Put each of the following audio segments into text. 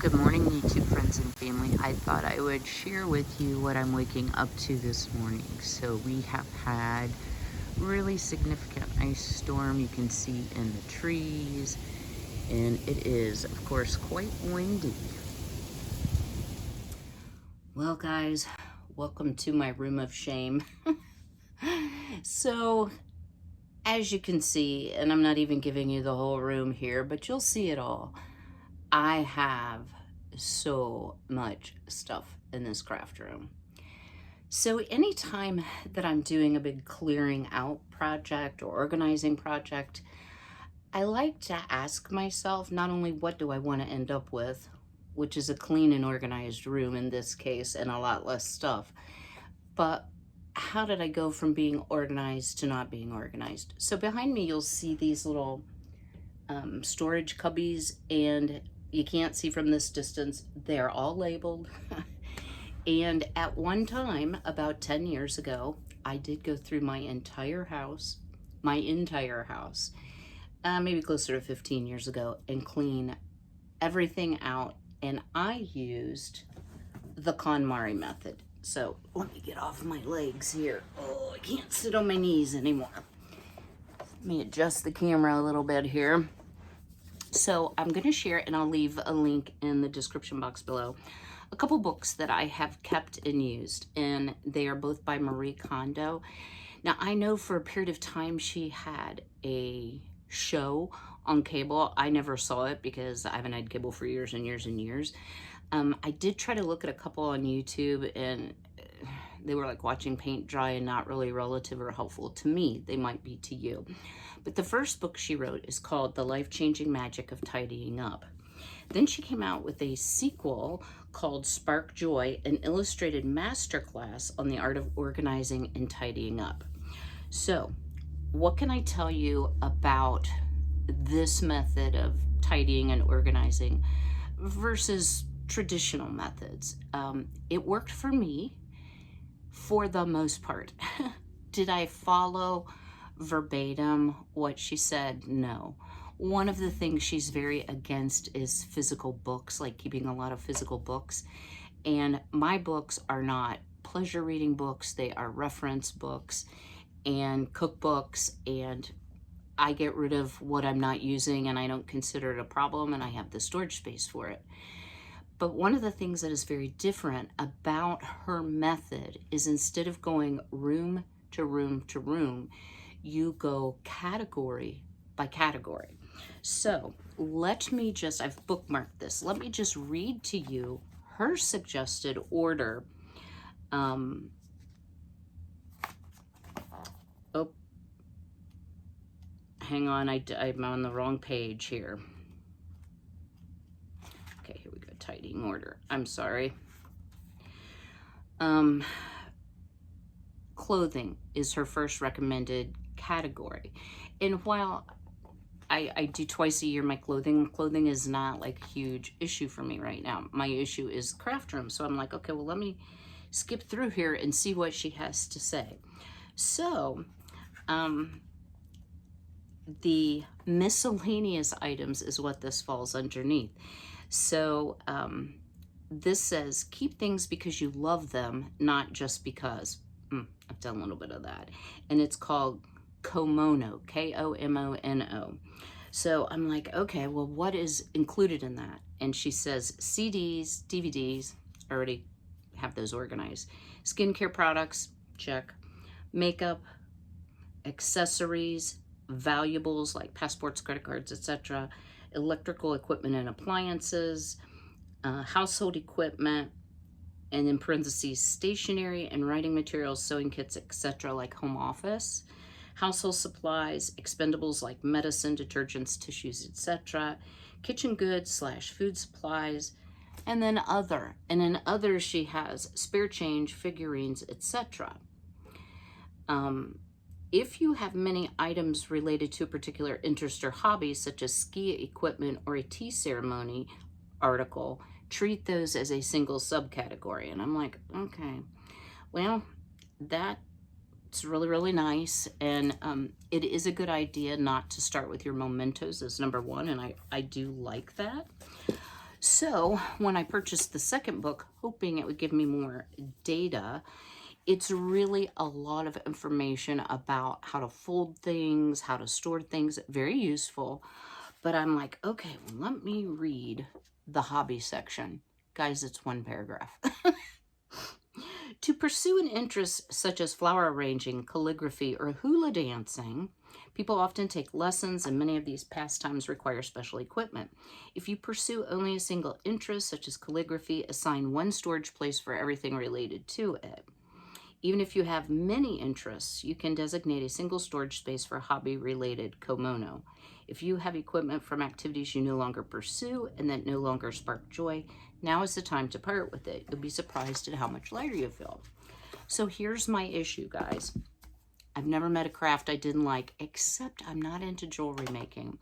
Good morning, YouTube friends and family. I thought I would share with you what I'm waking up to this morning. So we have had really significant ice storm. You can see in the trees, and it is, of course, quite windy. Well, guys, welcome to my room of shame. So, as you can see, and I'm not even giving you the whole room here, but you'll see it all. I have so much stuff in this craft room. So anytime that I'm doing a big clearing out project or organizing project, I like to ask myself not only what do I want to end up with, which is a clean and organized room in this case and a lot less stuff, but how did I go from being organized to not being organized? So behind me you'll see these little storage cubbies, and you can't see from this distance, they're all labeled. And at one time, about 10 years ago, I did go through my entire house, maybe closer to 15 years ago, and clean everything out. And I used the KonMari method. So let me get off my legs here. Oh, I can't sit on my knees anymore. Let me adjust the camera a little bit here. So I'm going to share, and I'll leave a link in the description box below, a couple books that I have kept and used, and they are both by Marie Kondo. Now, I know for a period of time she had a show on cable. I never saw it because I haven't had cable for years and years and years. I did try to look at a couple on YouTube, and they were like watching paint dry and not really relative or helpful to me. They might be to you. But the first book she wrote is called The Life-Changing Magic of Tidying Up. Then she came out with a sequel called Spark Joy, an illustrated masterclass on the art of organizing and tidying up. So, what can I tell you about this method of tidying and organizing versus traditional methods? It worked for me for the most part. Did I follow verbatim what she said? No. One of the things she's very against is physical books, like keeping a lot of physical books. And my books are not pleasure reading books. They are reference books and cookbooks, and I get rid of what I'm not using and I don't consider it a problem, and I have the storage space for it. But one of the things that is very different about her method is instead of going room to room to room, you go category by category. So let me just, I've bookmarked this. Let me just read to you her suggested order. Oh, hang on, I'm on the wrong page here. Okay, here we go, tidying order. I'm sorry. Clothing is her first recommended category. And while I do twice a year my clothing is not like a huge issue for me right now. My issue is craft room. So I'm like, okay, well, let me skip through here and see what she has to say. So, the miscellaneous items is what this falls underneath. So, this says, keep things because you love them, not just because. I've done a little bit of that. And it's called Komono, K-O-M-O-N-O. So I'm like, okay, well, what is included in that? And she says CDs, DVDs, I already have those organized. Skincare products, check. Makeup, accessories, valuables like passports, credit cards, etc. Electrical equipment and appliances, household equipment, and in parentheses, stationery and writing materials, sewing kits, etc., like home office, household supplies, expendables like medicine, detergents, tissues, etc., kitchen goods / food supplies, and then other. And in other, she has spare change, figurines, etc. If you have many items related to a particular interest or hobby, such as ski equipment or a tea ceremony article, treat those as a single subcategory. And I'm like, okay, well, that's really, really nice. And it is a good idea not to start with your mementos as number one. And I do like that. So when I purchased the second book, hoping it would give me more data, it's really a lot of information about how to fold things, how to store things, very useful. But I'm like, okay, well, let me read the hobby section. Guys, it's one paragraph. To pursue an interest such as flower arranging, calligraphy, or hula dancing, people often take lessons, and many of these pastimes require special equipment. If you pursue only a single interest, such as calligraphy, assign one storage place for everything related to it. Even if you have many interests, you can designate a single storage space for hobby-related komono. If you have equipment from activities you no longer pursue and that no longer spark joy, now is the time to part with it. You'll be surprised at how much lighter you feel. So here's my issue, guys. I've never met a craft I didn't like, except I'm not into jewelry making.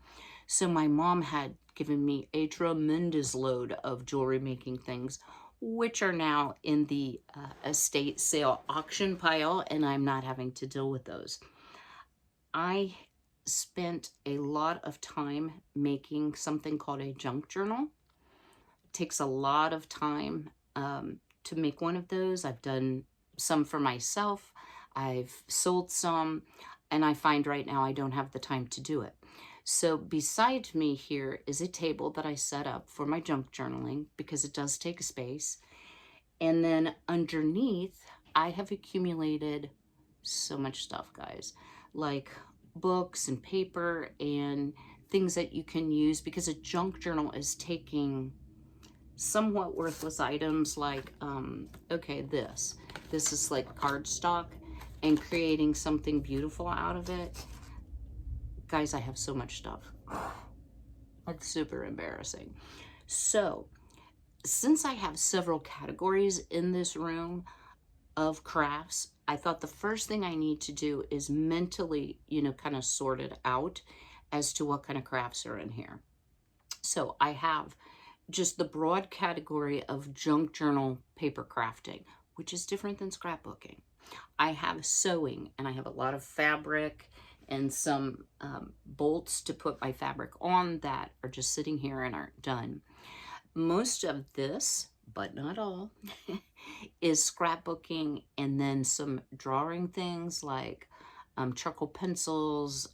So my mom had given me a tremendous load of jewelry making things, which are now in the estate sale auction pile, and I'm not having to deal with those. I spent a lot of time making something called a junk journal. It takes a lot of time to make one of those. I've done some for myself. I've sold some, and I find right now I don't have the time to do it. So beside me here is a table that I set up for my junk journaling because it does take a space. And then underneath, I have accumulated so much stuff, guys, like books and paper and things that you can use, because a junk journal is taking somewhat worthless items like, okay, this is like cardstock, and creating something beautiful out of it. Guys, I have so much stuff. It's super embarrassing. So since I have several categories in this room of crafts, I thought the first thing I need to do is mentally, kind of sort it out as to what kind of crafts are in here. So I have just the broad category of junk journal paper crafting, which is different than scrapbooking. I have sewing, and I have a lot of fabric and some bolts to put my fabric on that are just sitting here and aren't done. Most of this, but not all, is scrapbooking, and then some drawing things like charcoal pencils,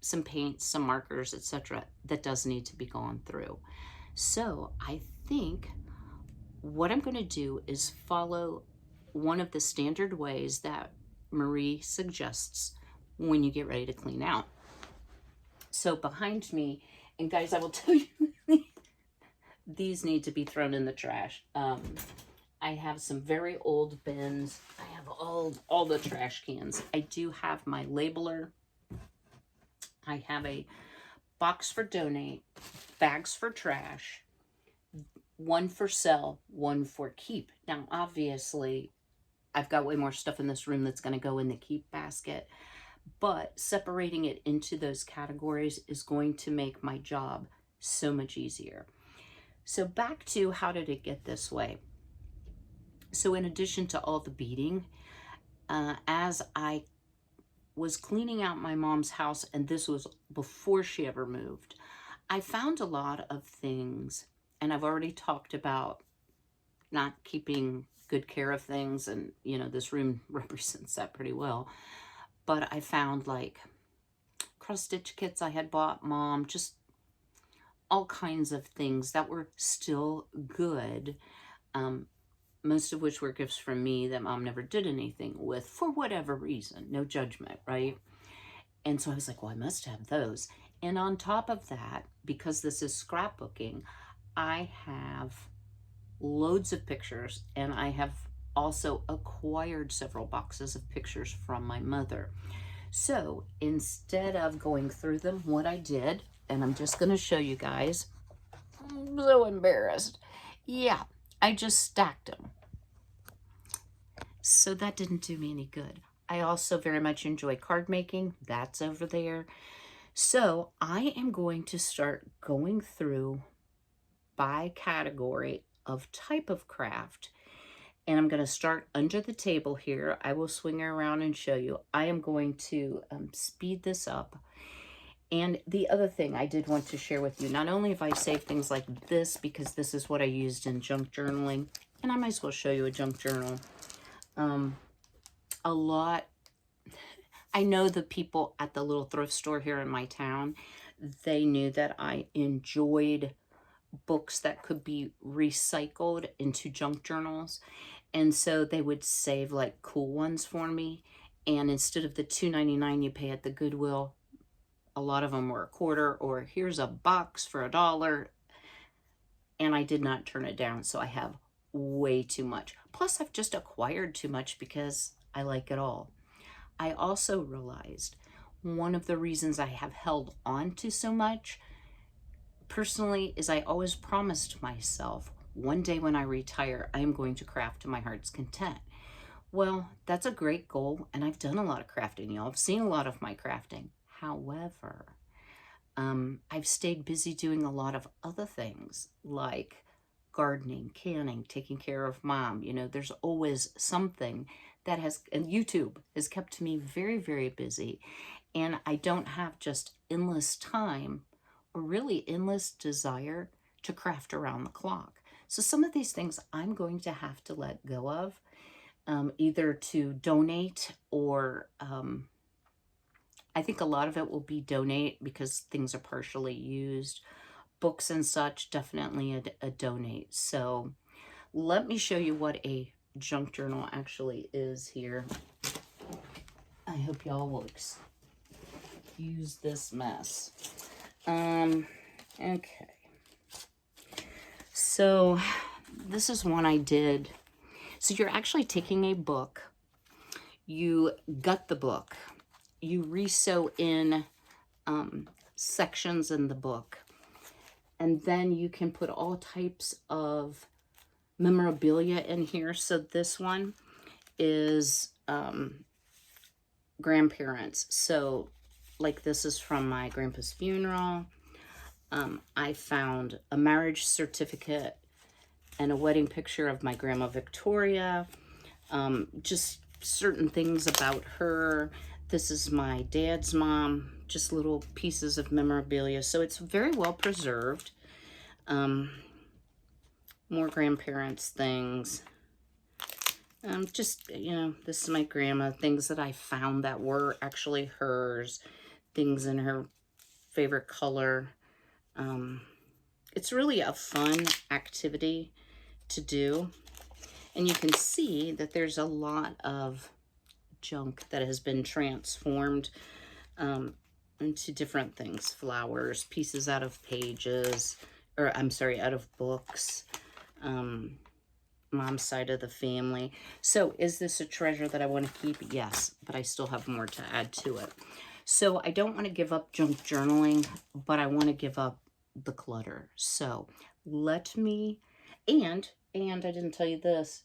some paints, some markers, etc. that does need to be gone through. So I think what I'm going to do is follow one of the standard ways that Marie suggests when you get ready to clean out. So behind me, and guys, I will tell you, these need to be thrown in the trash. I have some very old bins. I have all the trash cans. I do have my labeler. I have a box for donate, bags for trash, one for sell, one for keep. Now, obviously, I've got way more stuff in this room that's going to go in the keep basket, but separating it into those categories is going to make my job so much easier. So back to how did it get this way? So in addition to all the beading, as I was cleaning out my mom's house, and this was before she ever moved, I found a lot of things, and I've already talked about not keeping good care of things, and this room represents that pretty well. But I found like cross stitch kits I had bought Mom, just all kinds of things that were still good, most of which were gifts from me that Mom never did anything with for whatever reason. No judgment, right? And so I was like, well, I must have those. And on top of that, because this is scrapbooking, I have loads of pictures, and I have also acquired several boxes of pictures from my mother. So instead of going through them, what I did, and I'm just going to show you guys, I'm so embarrassed. Yeah, I just stacked them. So that didn't do me any good. I also very much enjoy card making. That's over there. So I am going to start going through by category of type of craft. And I'm going to start under the table here. I will swing around and show you. I am going to speed this up. And the other thing I did want to share with you, not only have I saved things like this, because this is what I used in junk journaling, and I might as well show you a junk journal. A lot, I know the people at the little thrift store here in my town, they knew that I enjoyed books that could be recycled into junk journals. And so they would save like cool ones for me. And instead of the $2.99 you pay at the Goodwill, a lot of them were a quarter, or here's a box for $1. And I did not turn it down. So I have way too much. Plus I've just acquired too much because I like it all. I also realized one of the reasons I have held on to so much personally is I always promised myself one day when I retire, I am going to craft to my heart's content. Well, that's a great goal, and I've done a lot of crafting, y'all. I've seen a lot of my crafting. However, I've stayed busy doing a lot of other things like gardening, canning, taking care of mom. You know, there's always something that has, and YouTube has kept me very, very busy. And I don't have just endless time or really endless desire to craft around the clock. So some of these things I'm going to have to let go of, either to donate or I think a lot of it will be donate because things are partially used. Books and such, definitely a donate. So let me show you what a junk journal actually is here. I hope y'all will excuse this mess. Okay. So this is one I did. So you're actually taking a book, you gut the book, you resew in sections in the book, and then you can put all types of memorabilia in here. So this one is grandparents. So like this is from my grandpa's funeral. I found a marriage certificate and a wedding picture of my grandma Victoria. Just certain things about her. This is my dad's mom, just little pieces of memorabilia. So it's very well preserved. More grandparents things. Just, you know, this is my grandma, things that I found that were actually hers, things in her favorite color. It's really a fun activity to do. And you can see that there's a lot of junk that has been transformed into different things. Flowers, pieces out of pages, or I'm sorry, out of books. Mom's side of the family. So is this a treasure that I want to keep? Yes, but I still have more to add to it. So I don't want to give up junk journaling, but I want to give up the clutter. So let me, and I didn't tell you this,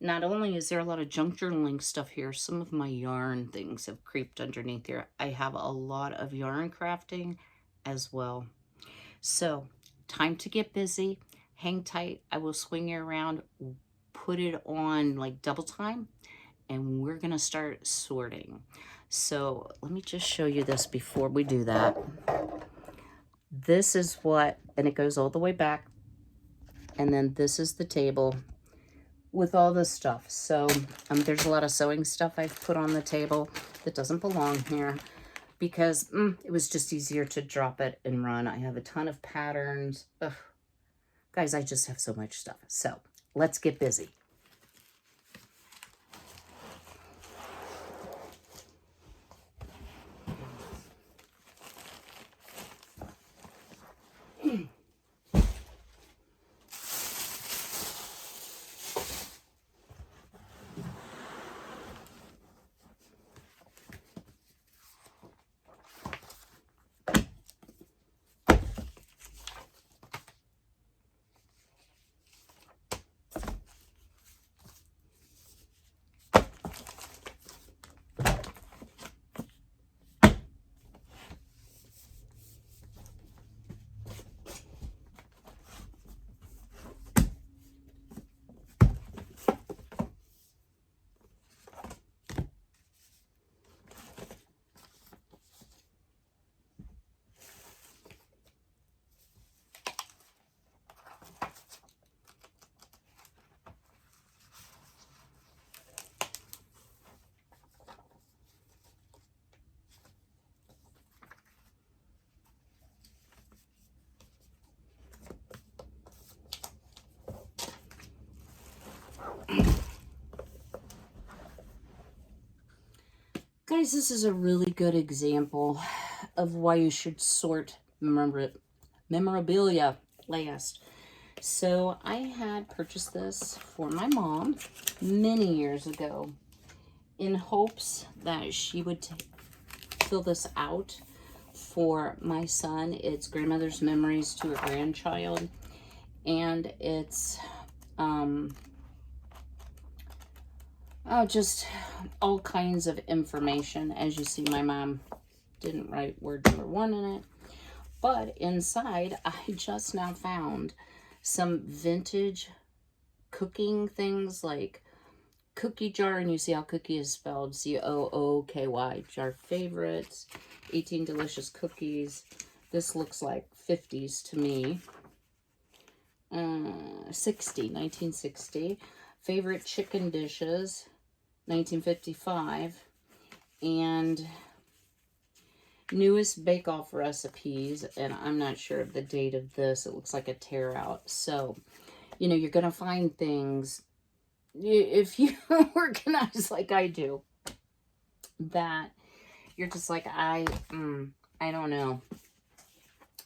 not only is there a lot of junk journaling stuff here, some of my yarn things have creeped underneath here. I have a lot of yarn crafting as well. So time to get busy. Hang tight. I will swing you around, put it on like double time, and we're going to start sorting. So let me just show you this before we do that. This is what, and it goes all the way back. And then this is the table with all this stuff. So there's a lot of sewing stuff I've put on the table that doesn't belong here because it was just easier to drop it and run. I have a ton of patterns. Ugh. Guys, I just have so much stuff. So let's get busy. Guys, this is a really good example of why you should sort memorabilia last. So I had purchased this for my mom many years ago in hopes that she would fill this out for my son. It's Grandmother's Memories to a Grandchild, and it's just all kinds of information. As you see, my mom didn't write word number 1 in it, but inside I just now found some vintage cooking things, like cookie jar, and you see how cookie is spelled C-O-O-K-Y, jar favorites, 18 delicious cookies. This looks like 50s to me. 1960. Favorite chicken dishes, 1955. And newest bake-off recipes, and I'm not sure of the date of this. It looks like a tear out. So, you know, you're going to find things, if you organize like I do, that you're just like, I don't know.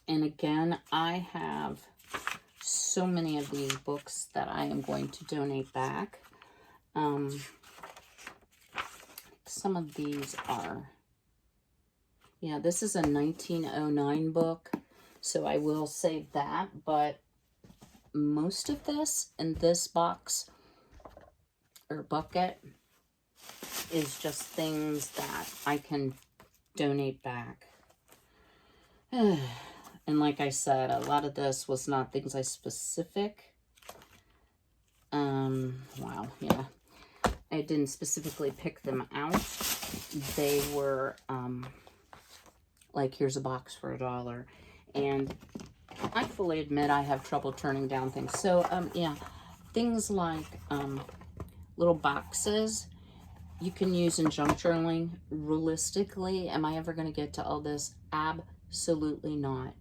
And again, I have so many of these books that I am going to donate back. Some of these are, yeah, this is a 1909 book, so I will save that, but most of this in this box or bucket is just things that I can donate back. And like I said, a lot of this was not things I specific. Wow, yeah. I didn't specifically pick them out. They were, like, here's a box for $1. And I fully admit I have trouble turning down things. So, yeah, things like, little boxes you can use in junk journaling. Realistically, am I ever going to get to all this? Absolutely not.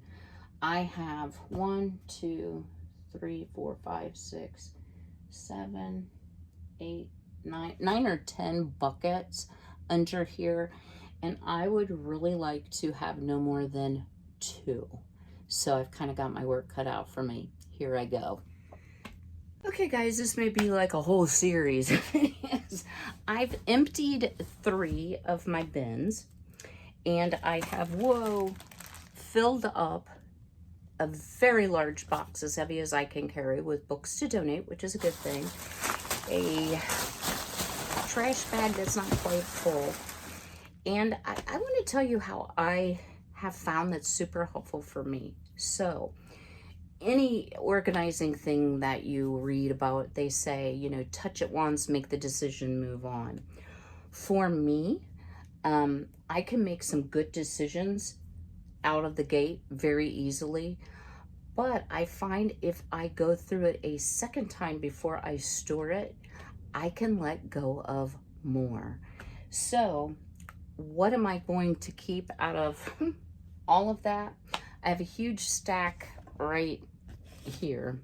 I have 1, 2, 3, 4, 5, 6, 7, 8, 9 or 10 buckets under here, and I would really like to have no more than 2. So I've kind of got my work cut out for me. Here I go. Okay, guys, this may be like a whole series. I've emptied 3 of my bins, and I have, filled up a very large box, as heavy as I can carry, with books to donate, which is a good thing. A trash bag that's not quite full. And I want to tell you how I have found that's super helpful for me. So, any organizing thing that you read about, they say, you know, touch it once, make the decision, move on. For me, I can make some good decisions out of the gate very easily, but I find if I go through it a second time before I store it, I can let go of more. So what am I going to keep out of all of that? I have a huge stack right here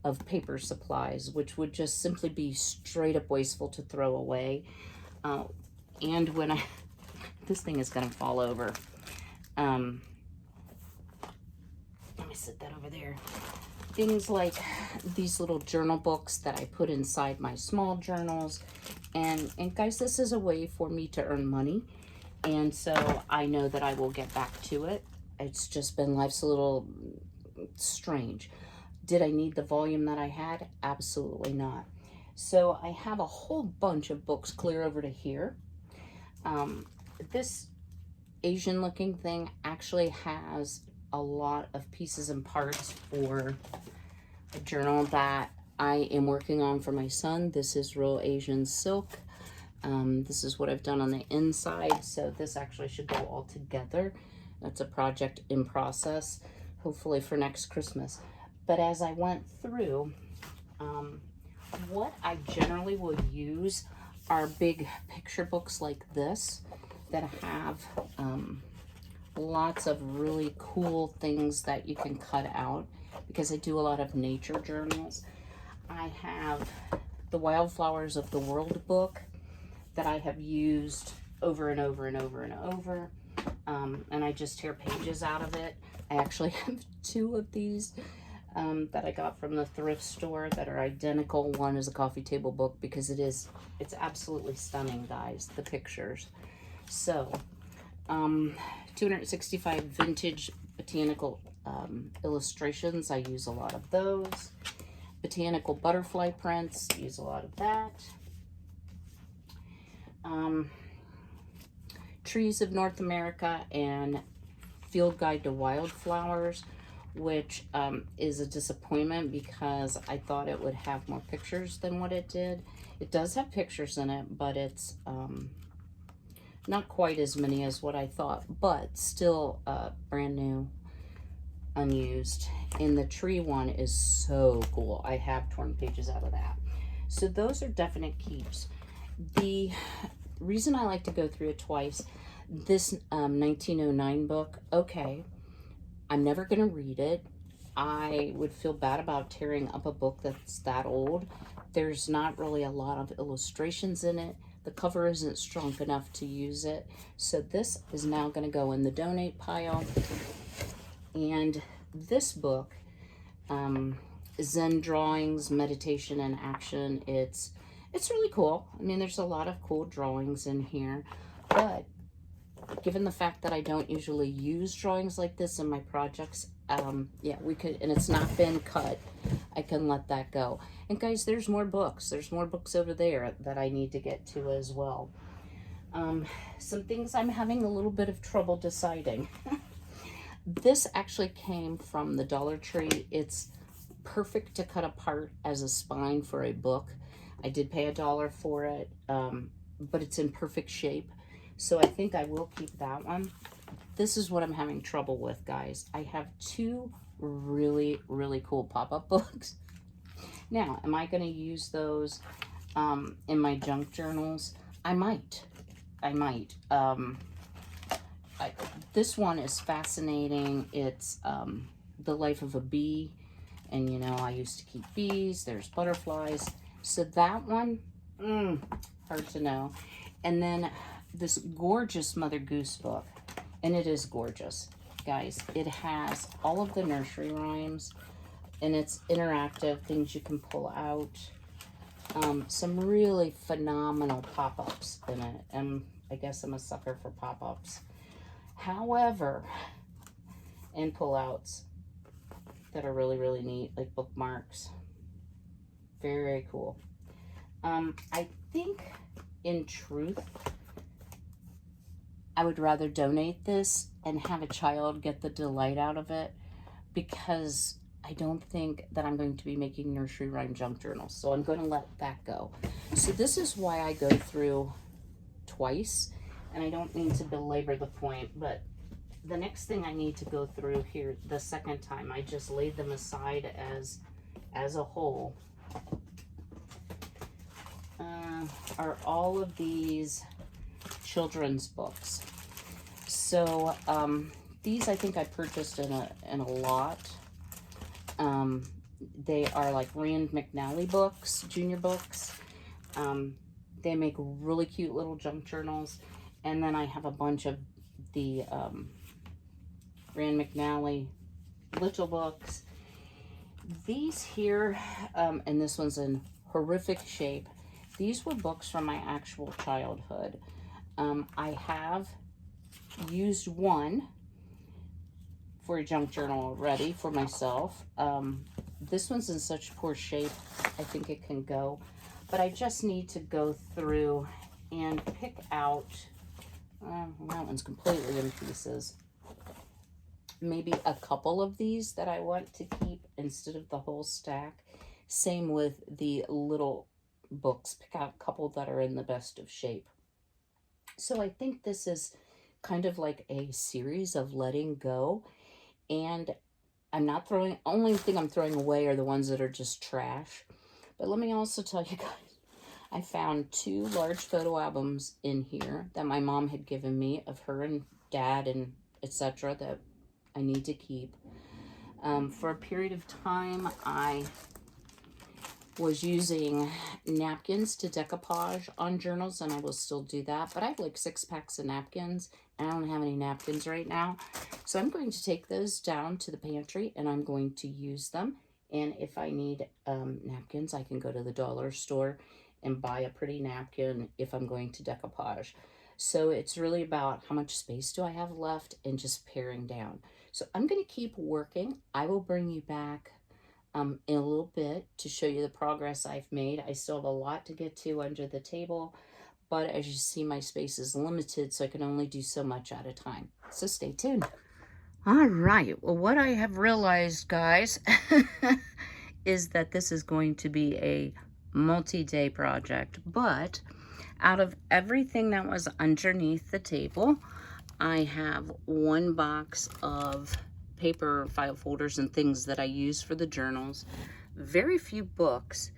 of paper supplies, which would just simply be straight up wasteful to throw away. And when this thing is gonna fall over. Let me set that over there. Things like these little journal books that I put inside my small journals. And guys, this is a way for me to earn money. And so I know that I will get back to it. It's just been, life's a little strange. Did I need the volume that I had? Absolutely not. So I have a whole bunch of books clear over to here. This Asian looking thing actually has a lot of pieces and parts for a journal that I am working on for my son. This is real Asian silk. This is what I've done on the inside. So this actually should go all together. That's a project in process, hopefully for next Christmas. But as I went through, what I generally will use are big picture books like this that have lots of really cool things that you can cut out, because I do a lot of nature journals. I have the Wildflowers of the World book that I have used over and over and over and over. And I just tear pages out of it. I actually have 2 of these that I got from the thrift store that are identical. One is a coffee table book because it's absolutely stunning, guys, the pictures. So, 265 vintage botanical illustrations. I use a lot of those. Botanical butterfly prints, use a lot of that. Trees of North America and Field Guide to Wildflowers, which is a disappointment because I thought it would have more pictures than what it did. It does have pictures in it, but it's not quite as many as what I thought, but still brand new, unused. And the tree one is so cool. I have torn pages out of that. So those are definite keeps. The reason I like to go through it twice, this 1909 book, okay, I'm never going to read it. I would feel bad about tearing up a book that's that old. There's not really a lot of illustrations in it. The cover isn't strong enough to use it. So this is now going to go in the donate pile. And this book, Zen Drawings, Meditation and Action, it's really cool. I mean, there's a lot of cool drawings in here, but given the fact that I don't usually use drawings like this in my projects, yeah, we could, and it's not been cut, I can let that go. And guys, there's more books. There's more books over there that I need to get to as well. Some things I'm having a little bit of trouble deciding. This actually came from the Dollar Tree. It's perfect to cut apart as a spine for a book. I did pay $1 for it, but it's in perfect shape. So I think I will keep that one. This is what I'm having trouble with, guys. I have 2 really, really cool pop-up books. Now, am I going to use those in my junk journals? I might. This one is fascinating. It's the life of a bee. And, you know, I used to keep bees. There's butterflies. So that one, hard to know. And then this gorgeous Mother Goose book. And it is gorgeous, guys. It has all of the nursery rhymes. And it's interactive, things you can pull out. Some really phenomenal pop-ups in it. And I guess I'm a sucker for pop-ups. However, and pull-outs that are really, really neat, like bookmarks. Very, very cool. I think, in truth, I would rather donate this and have a child get the delight out of it, because I don't think that I'm going to be making nursery rhyme junk journals. So I'm going to let that go. So this is why I go through twice. And I don't mean to belabor the point, but the next thing I need to go through here the second time, I just laid them aside as a whole, are all of these children's books. So these I think I purchased in a lot. They are like Rand McNally books, junior books. They make really cute little junk journals. And then I have a bunch of the Rand McNally little books. These here, and this one's in horrific shape. These were books from my actual childhood. I have used one for a junk journal already for myself. This one's in such poor shape, I think it can go. But I just need to go through and pick out, that one's completely in pieces. Maybe a couple of these that I want to keep instead of the whole stack. Same with the little books. Pick out a couple that are in the best of shape. So I think this is kind of like a series of letting go. And I'm not throwing, only thing I'm throwing away are the ones that are just trash. But let me also tell you guys, I found 2 large photo albums in here that my mom had given me of her and dad and etc. that I need to keep. For a period of time, I was using napkins to decoupage on journals, and I will still do that, but I have like 6 packs of napkins, and I don't have any napkins right now. So I'm going to take those down to the pantry, and I'm going to use them. And if I need napkins, I can go to the dollar store and buy a pretty napkin if I'm going to decoupage. So it's really about how much space do I have left and just paring down. So I'm going to keep working. I will bring you back in a little bit to show you the progress I've made. I still have a lot to get to under the table, but as you see, my space is limited, so I can only do so much at a time. So stay tuned. All right, well, what I have realized, guys, is that this is going to be a multi-day project, but out of everything that was underneath the table, I have 1 box of paper file folders and things that I use for the journals, very few books,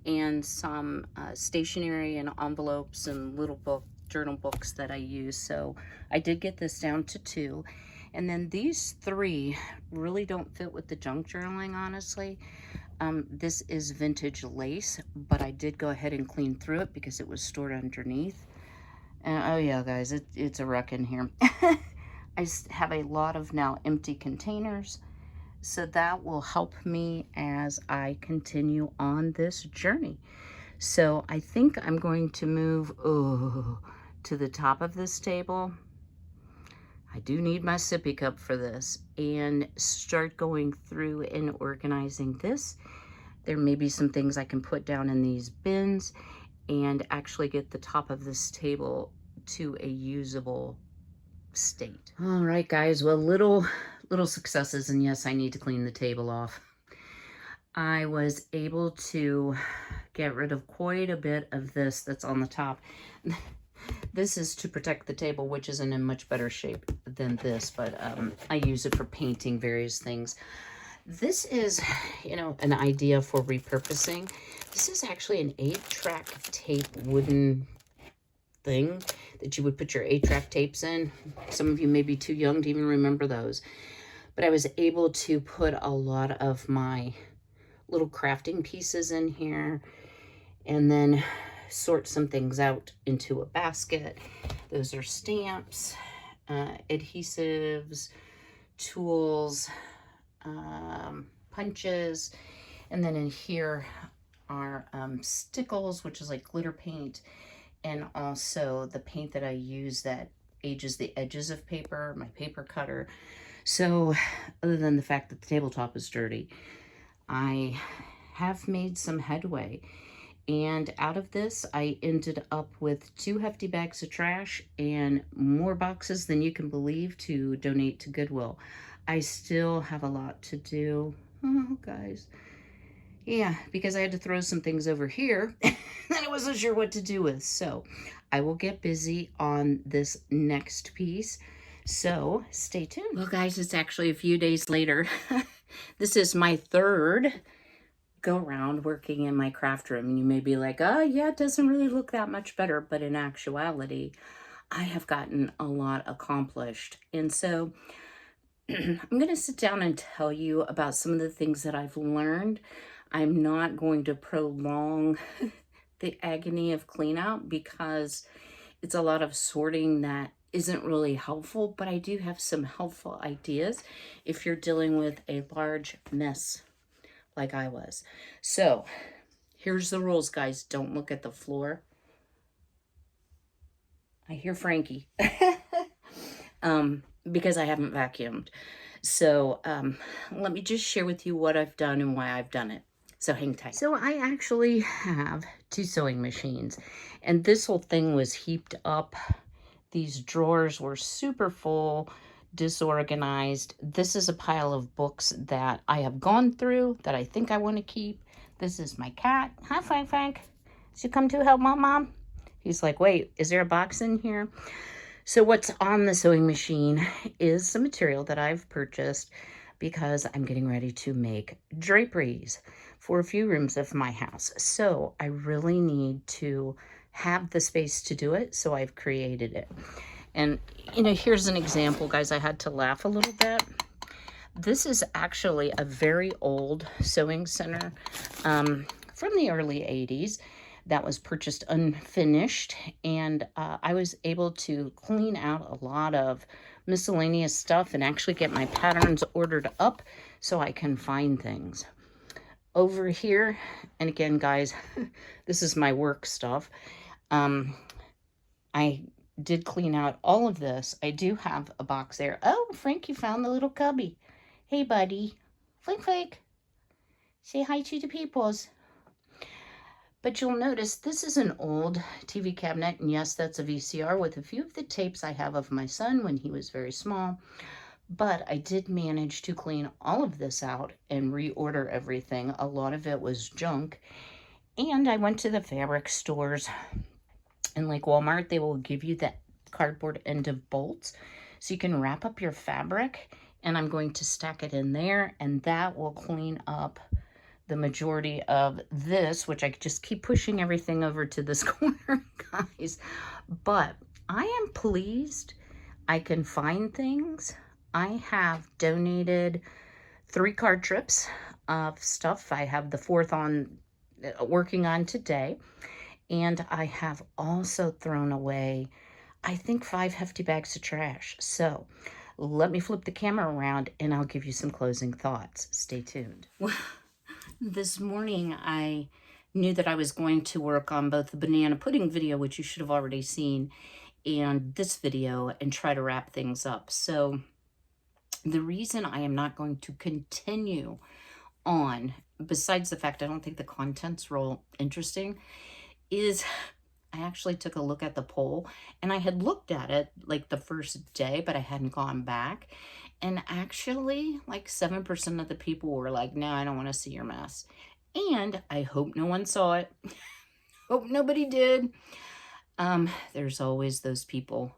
and some stationery and envelopes and little journal books that I use. So I did get this down to 2. And then these 3 really don't fit with the junk journaling, honestly. This is vintage lace, but I did go ahead and clean through it because it was stored underneath. Oh yeah, guys, it's a wreck in here. I have a lot of now empty containers, so that will help me as I continue on this journey. So I think I'm going to move to the top of this table. I do need my sippy cup for this, and start going through and organizing this. There may be some things I can put down in these bins and actually get the top of this table to a usable state. All right, guys, well, little successes, and yes, I need to clean the table off. I was able to get rid of quite a bit of this that's on the top. This is to protect the table, which isn't in much better shape than this, but I use it for painting various things. This is, you know, an idea for repurposing. This is actually an 8-track tape wooden thing that you would put your 8-track tapes in. Some of you may be too young to even remember those. But I was able to put a lot of my little crafting pieces in here and then sort some things out into a basket. Those are stamps, adhesives, tools, punches, and then in here are stickles, which is like glitter paint, and also the paint that I use that ages the edges of paper, my paper cutter. So other than the fact that the tabletop is dirty, I have made some headway. And out of this, I ended up with 2 hefty bags of trash and more boxes than you can believe to donate to Goodwill. I still have a lot to do. Oh, guys. Yeah, because I had to throw some things over here and I wasn't sure what to do with. So I will get busy on this next piece. So stay tuned. Well, guys, it's actually a few days later. This is my 3rd go around working in my craft room, and you may be like, oh yeah, it doesn't really look that much better, but in actuality I have gotten a lot accomplished. And so I'm going to sit down and tell you about some of the things that I've learned. I'm not going to prolong the agony of cleanup because it's a lot of sorting that isn't really helpful, but I do have some helpful ideas if you're dealing with a large mess like I was. So here's the rules, guys. Don't look at the floor. I hear Frankie because I haven't vacuumed. So let me just share with you what I've done and why I've done it. So hang tight. So I actually have 2 sewing machines, and this whole thing was heaped up. These drawers were super full, disorganized. This is a pile of books that I have gone through that I think I want to keep. This is my cat. Hi, Frank. Frank. Did you come to help Mom? He's like, wait, is there a box in here? So what's on the sewing machine is some material that I've purchased because I'm getting ready to make draperies for a few rooms of my house. So I really need to have the space to do it, so I've created it. And, you know, here's an example, guys. I had to laugh a little bit. This is actually a very old sewing center from from the early 80s that was purchased unfinished, and I was able to clean out a lot of miscellaneous stuff and actually get my patterns ordered up so I can find things. Over here, and again, guys, this is my work stuff. I did clean out all of this. I do have a box there. Oh, Frank, you found the little cubby. Hey, buddy. Flink, flink. Say hi to the peoples. But you'll notice this is an old TV cabinet, and yes, that's a VCR with a few of the tapes I have of my son when he was very small. But I did manage to clean all of this out and reorder everything. A lot of it was junk. And I went to the fabric stores, and like Walmart, they will give you that cardboard end of bolts so you can wrap up your fabric, and I'm going to stack it in there, and that will clean up the majority of this, which I just keep pushing everything over to this corner, guys. But I am pleased I can find things. I have donated 3 card trips of stuff. I have the 4th on working on today. And I have also thrown away, I think, 5 hefty bags of trash. So let me flip the camera around and I'll give you some closing thoughts. Stay tuned. Well, this morning I knew that I was going to work on both the banana pudding video, which you should have already seen, and this video, and try to wrap things up. So the reason I am not going to continue on, besides the fact I don't think the content's real interesting, is I actually took a look at the poll, and I had looked at it like the first day, but I hadn't gone back. And actually, like 7% of the people were like, no, I don't want to see your mess. And I hope no one saw it. Hope nobody did. There's always those people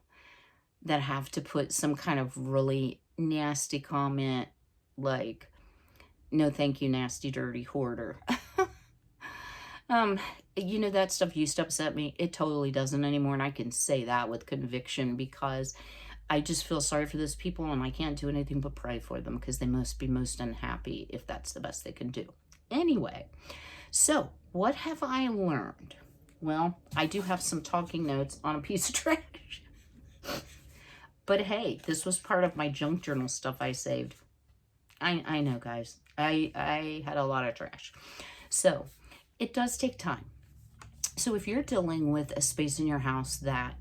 that have to put some kind of really nasty comment like, no thank you, nasty dirty hoarder. You know, that stuff used to upset me. It totally doesn't anymore, and I can say that with conviction because I just feel sorry for those people, and I can't do anything but pray for them because they must be most unhappy if that's the best they can do. Anyway, so what have I learned? Well, I do have some talking notes on a piece of trash. But hey, this was part of my junk journal stuff I saved. I know, guys. I had a lot of trash. So it does take time. So if you're dealing with a space in your house that,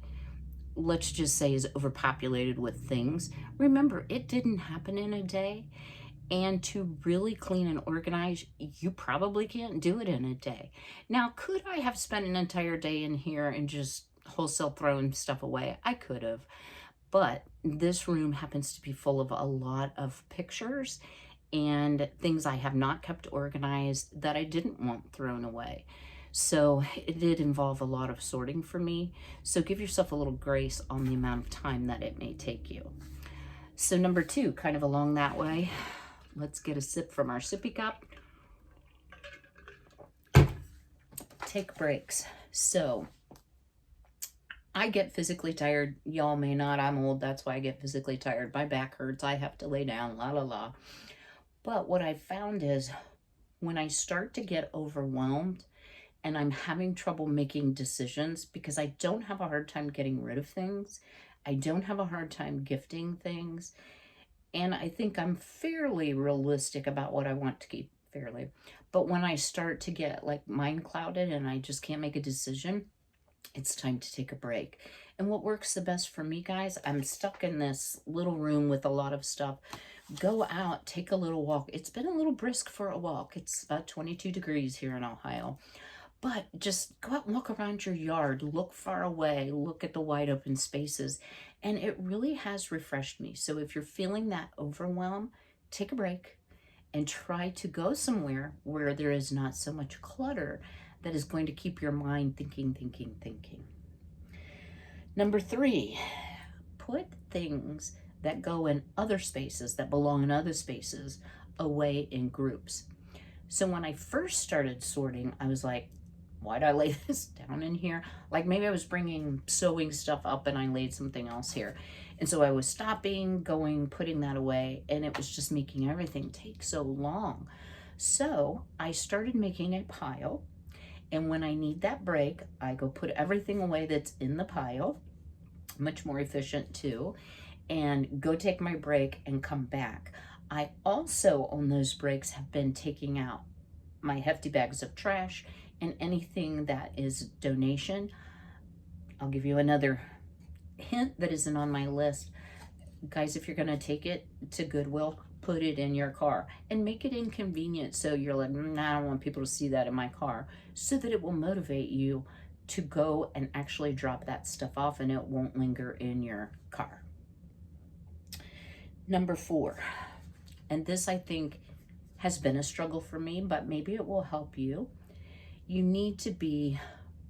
let's just say, is overpopulated with things, remember, it didn't happen in a day. And to really clean and organize, you probably can't do it in a day. Now, could I have spent an entire day in here and just wholesale throwing stuff away? I could have. But this room happens to be full of a lot of pictures and things I have not kept organized that I didn't want thrown away. So it did involve a lot of sorting for me. So give yourself a little grace on the amount of time that it may take you. So number 2, kind of along that way, let's get a sip from our sippy cup. Take breaks. So I get physically tired. Y'all may not. I'm old. That's why I get physically tired. My back hurts. I have to lay down. La la la. But what I found is when I start to get overwhelmed and I'm having trouble making decisions, because I don't have a hard time getting rid of things. I don't have a hard time gifting things. And I think I'm fairly realistic about what I want to keep, fairly. But when I start to get like mind clouded and I just can't make a decision, it's time to take a break. And what works the best for me, guys, I'm stuck in this little room with a lot of stuff. Go out, take a little walk. It's been a little brisk for a walk. It's about 22 degrees here in Ohio. But just go out and walk around your yard, look far away, look at the wide open spaces. And it really has refreshed me. So if you're feeling that overwhelm, take a break and try to go somewhere where there is not so much clutter that is going to keep your mind thinking. Number 3, put things that go in other spaces, that belong in other spaces, away in groups. So when I first started sorting, I was like, why'd I lay this down in here? Like maybe I was bringing sewing stuff up and I laid something else here. And so I was stopping, going, putting that away, and it was just making everything take so long. So I started making a pile And when I need that break, I go put everything away that's in the pile, much more efficient too, and go take my break and come back. I also, on those breaks, have been taking out my hefty bags of trash and anything that is donation. I'll give you another hint that isn't on my list. Guys, if you're going to take it to Goodwill, put it in your car and make it inconvenient. So you're like, I don't want people to see that in my car, so that it will motivate you to go and actually drop that stuff off and it won't linger in your car. Number 4, and this I think has been a struggle for me, but maybe it will help you. You need to be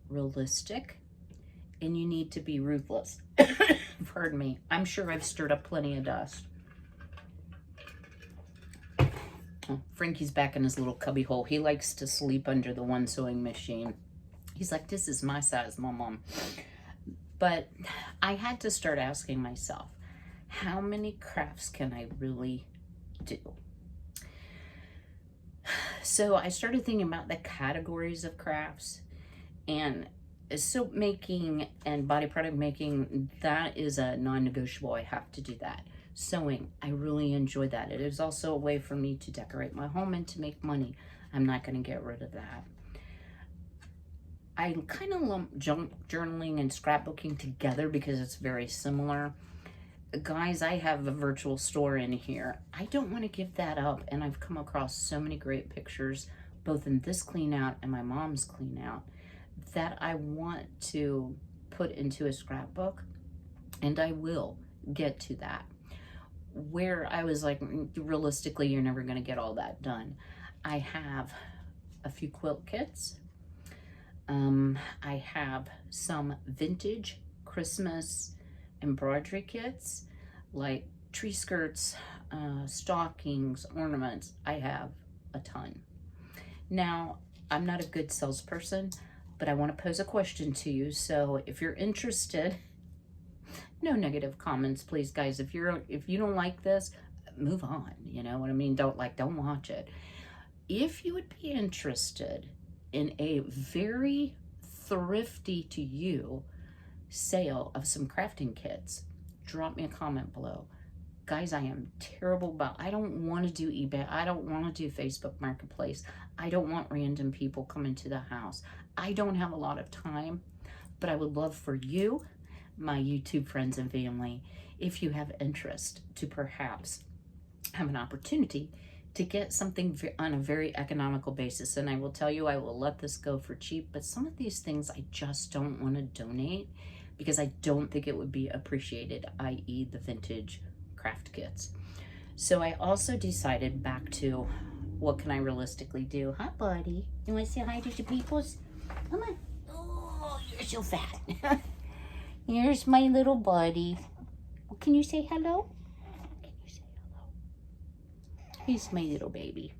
realistic and you need to be ruthless. Pardon me. I'm sure I've stirred up plenty of dust. Oh, Frankie's back in his little cubby hole. He likes to sleep under the one sewing machine. He's like, this is my size, Mom. But I had to start asking myself, how many crafts can I really do? So I started thinking about the categories of crafts, and soap making and body product making, that is a non-negotiable. I have to do that. Sewing, I really enjoy that. It is also a way for me to decorate my home and to make money. I'm not going to get rid of that. I kind of lump journaling and scrapbooking together because it's very similar. Guys, I have a virtual store in here. I don't want to give that up, and I've come across so many great pictures, both in this clean out and my mom's clean out, that I want to put into a scrapbook, and I will get to that. Where I was like, realistically, you're never going to get all that done. I have a few quilt kits. I have some vintage Christmas embroidery kits, like tree skirts, stockings, ornaments. I have a ton. Now, I'm not a good salesperson, but I want to pose a question to you. So if you're interested, no negative comments, please, guys. If you don't like this, move on. You know what I mean? Don't watch it. If you would be interested in a very thrifty to you sale of some crafting kits, drop me a comment below. Guys, I am terrible about, I don't want to do eBay. I don't want to do Facebook Marketplace. I don't want random people coming to the house. I don't have a lot of time, but I would love for you, my YouTube friends and family, if you have interest, to perhaps have an opportunity to get something on a very economical basis. And I will tell you, I will let this go for cheap, but some of these things I just don't want to donate because I don't think it would be appreciated, i.e. the vintage craft kits. So I also decided back to, what can I realistically do? Hi, buddy. You want to say hi to your peoples? Come on. Oh, you're so fat. Here's my little buddy. Can you say hello? Can you say hello? He's my little baby.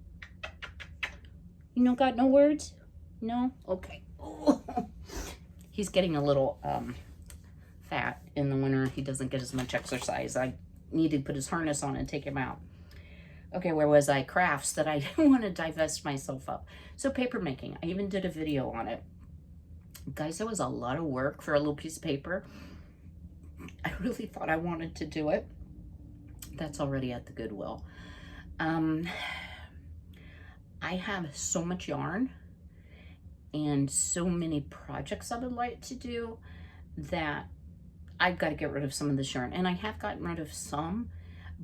You don't got no words? No? Okay. Oh. He's getting a little fat in the winter. He doesn't get as much exercise. I need to put his harness on and take him out. Okay, where was I? Crafts that I didn't want to divest myself of. So paper making. I even did a video on it. Guys, that was a lot of work for a little piece of paper. I really thought I wanted to do it. That's already at the Goodwill. I have so much yarn and so many projects I would like to do that I've got to get rid of some of this yarn. And I have gotten rid of some,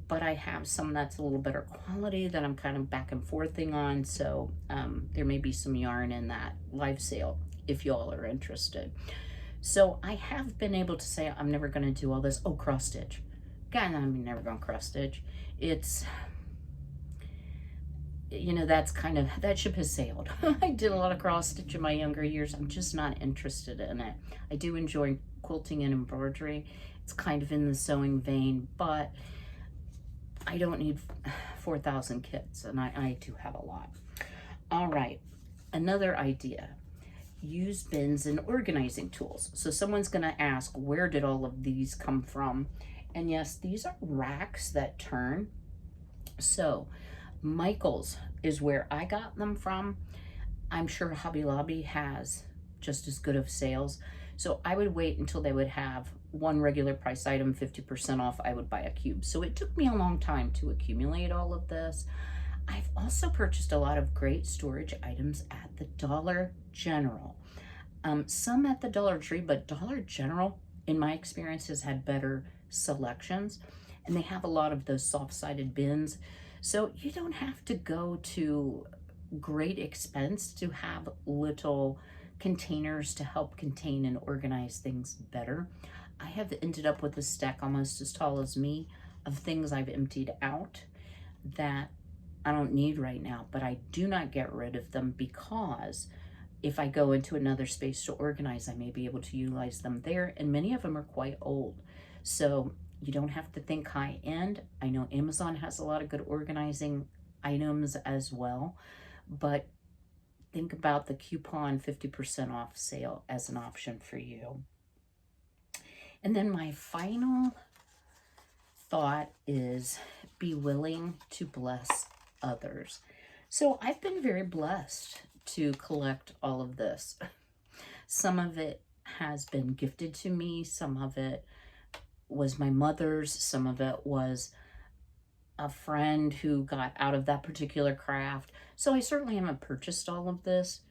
but I have some that's a little better quality that I'm kind of back and forthing on. So there may be some yarn in that live sale if y'all are interested. So I have been able to say I'm never going to do all this. Oh, cross stitch. God, I'm never going to cross stitch. It's, you know, that's kind of, that ship has sailed. I did a lot of cross stitch in my younger years. I'm just not interested in it. I do enjoy quilting and embroidery. It's kind of in the sewing vein, but I don't need 4,000 kits, and I do have a lot. All right, another idea. Use bins and organizing tools. So someone's gonna ask, where did all of these come from? And yes, these are racks that turn. So Michael's is where I got them from. I'm sure Hobby Lobby has just as good of sales. So I would wait until they would have one regular price item 50% off. I would buy a cube. So it took me a long time to accumulate all of this. I've also purchased a lot of great storage items at the Dollar General. Some at the Dollar Tree, but Dollar General, in my experience, has had better selections. And they have a lot of those soft-sided bins. So you don't have to go to great expense to have little containers to help contain and organize things better. I have ended up with a stack almost as tall as me of things I've emptied out that I don't need right now, but I do not get rid of them because if I go into another space to organize, I may be able to utilize them there, and many of them are quite old. So you don't have to think high end. I know Amazon has a lot of good organizing items as well, but think about the coupon 50% off sale as an option for you. And then my final thought is be willing to bless others. So I've been very blessed to collect all of this. Some of it has been gifted to me. Some of it was my mother's. Some of it was a friend who got out of that particular craft. So I certainly haven't purchased all of this,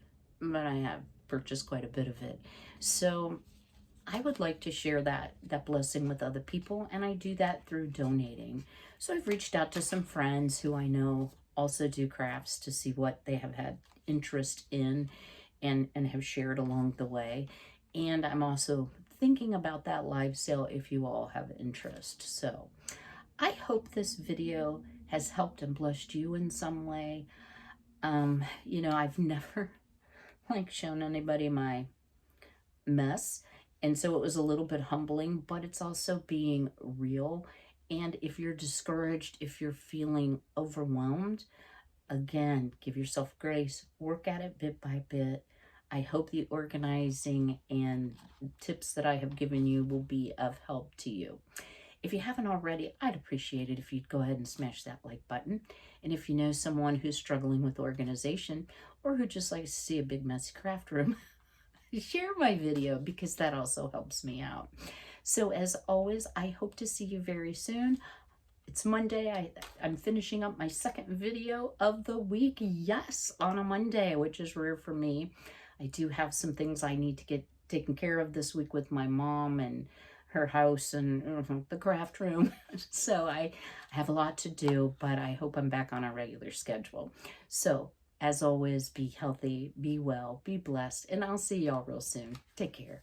but I have purchased quite a bit of it. So I would like to share that blessing with other people, and I do that through donating. So I've reached out to some friends who I know also do crafts to see what they have had interest in and have shared along the way. And I'm also thinking about that live sale if you all have interest. So I hope this video has helped and blessed you in some way. You know, I've never shown anybody my mess, and so it was a little bit humbling, but it's also being real. And if you're discouraged, if you're feeling overwhelmed, again, give yourself grace, work at it bit by bit. I hope the organizing and tips that I have given you will be of help to you. If you haven't already, I'd appreciate it if you'd go ahead and smash that like button. And if you know someone who's struggling with organization or who just likes to see a big messy craft room, share my video because that also helps me out. So as always, I hope to see you very soon. It's Monday. I'm finishing up my second video of the week. Yes, on a Monday, which is rare for me. I do have some things I need to get taken care of this week with my mom and her house and the craft room. So I have a lot to do, but I hope I'm back on a regular schedule. So as always, be healthy, be well, be blessed, and I'll see y'all real soon. Take care.